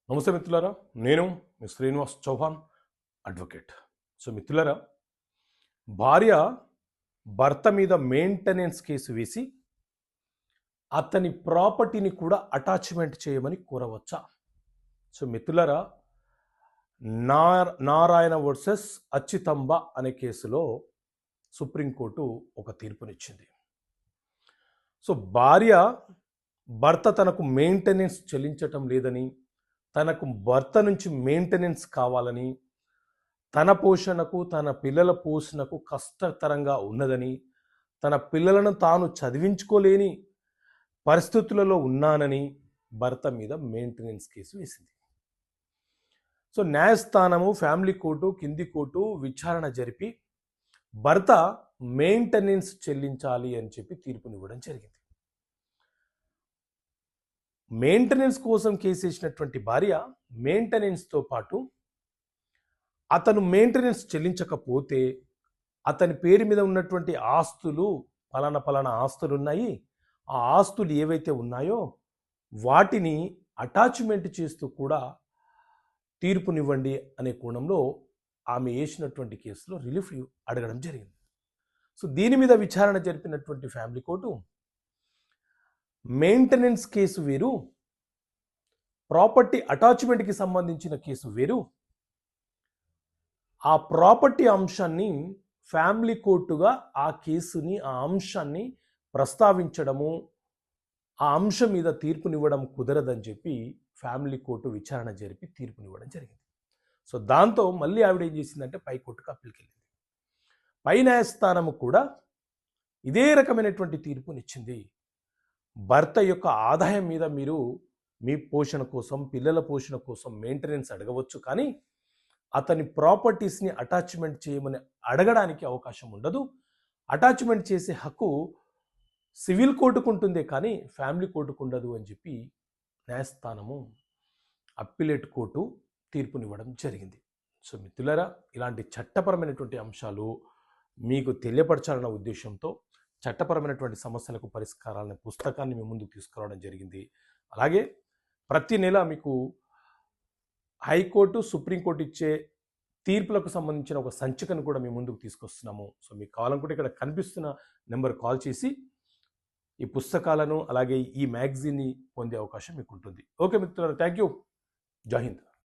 నమస్తే మిత్రులారా, నేను మీ శ్రీనివాస్ చౌహాన్ అడ్వకేట్. సో మిత్రులారా, భార్య భర్త మీద మెయింటెనెన్స్ కేసు వేసి అతని ప్రాపర్టీని కూడా అటాచ్మెంట్ చేయమని కోరవచ్చా? సో మిత్రులారా, నారాయణ వర్సెస్ అచ్యుతంబ అనే కేసులో సుప్రీంకోర్టు ఒక తీర్పునిచ్చింది. సో భార్య భర్త తనకు మెయింటెనెన్స్ చెల్లించటం లేదని, తనకు భర్త నుంచి మెయింటెనెన్స్ కావాలని, తన పోషణకు తన పిల్లల పోషణకు కష్టతరంగా ఉన్నదని, తన పిల్లలను తాను చదివించుకోలేని పరిస్థితులలో ఉన్నానని భర్త మీద మెయింటెనెన్స్ కేసు వేసింది. సో న్యాయస్థానము, ఫ్యామిలీ కోర్టు, కింది కోర్టు విచారణ జరిపి భర్త మెయింటెనెన్స్ చెల్లించాలి అని చెప్పి తీర్పునివ్వడం జరిగింది. మెయింటెనెన్స్ కోసం కేసేసినటువంటి భార్య మెయింటెనెన్స్తో పాటు అతను మెయింటెనెన్స్ చెల్లించకపోతే అతని పేరు మీద ఉన్నటువంటి ఆస్తులు, పలానా ఆస్తులు ఉన్నాయి, ఆ ఆస్తులు ఏవైతే ఉన్నాయో వాటిని అటాచ్మెంట్ చేస్తూ కూడా తీర్పునివ్వండి అనే కోణంలో ఆమె వేసినటువంటి కేసులో రిలీఫ్ అడగడం జరిగింది. సో దీని మీద విచారణ జరిపినటువంటి ఫ్యామిలీ కోర్టు మెయింటెనెన్స్ కేసు వేరు, ప్రాపర్టీ అటాచ్మెంట్కి సంబంధించిన కేసు వేరు, ఆ ప్రాపర్టీ అంశాన్ని ఫ్యామిలీ కోర్టుగా ఆ కేసుని, ఆ అంశాన్ని ప్రస్తావించడము, ఆ అంశం మీద తీర్పునివ్వడం కుదరదని చెప్పి ఫ్యామిలీ కోర్టు విచారణ జరిపి తీర్పునివ్వడం జరిగింది. సో దాంతో మళ్ళీ ఆవిడ ఏం చేసిందంటే పై కోర్టుకు అప్పీల్కి వెళ్ళింది. పై న్యాయస్థానము కూడా ఇదే రకమైనటువంటి తీర్పునిచ్చింది. భర్త యొక్క ఆదాయం మీద మీరు మీ పోషణ కోసం, పిల్లల పోషణ కోసం మెయింటెనెన్స్ అడగవచ్చు, కానీ అతని ప్రాపర్టీస్ని అటాచ్మెంట్ చేయమని అడగడానికి అవకాశం ఉండదు. అటాచ్మెంట్ చేసే హక్కు సివిల్ కోర్టుకు ఉంటుందే కానీ ఫ్యామిలీ కోర్టుకు ఉండదు అని చెప్పి న్యాయస్థానము, అప్పీలేట్ కోర్టు తీర్పునివ్వడం జరిగింది. సో మిత్రులారా, ఇలాంటి చట్టపరమైనటువంటి అంశాలు మీకు తెలియపరచాలన్న ఉద్దేశంతో చట్టపరమైనటువంటి సమస్యలకు పరిష్కారాలనే పుస్తకాన్ని మీ ముందుకు తీసుకురావడం జరిగింది. అలాగే ప్రతి నెల మీకు హైకోర్టు, సుప్రీంకోర్టు ఇచ్చే తీర్పులకు సంబంధించిన ఒక సంచికను కూడా మీ ముందుకు తీసుకొస్తున్నాము. సో మీకు కావాలనుకుంటే ఇక్కడ కనిపిస్తున్న నెంబర్ కాల్ చేసి ఈ పుస్తకాలను, అలాగే ఈ మ్యాగజైన్ని పొందే అవకాశం మీకు ఉంటుంది. ఓకే మిత్రులారా, థ్యాంక్ యూ. జై హింద్.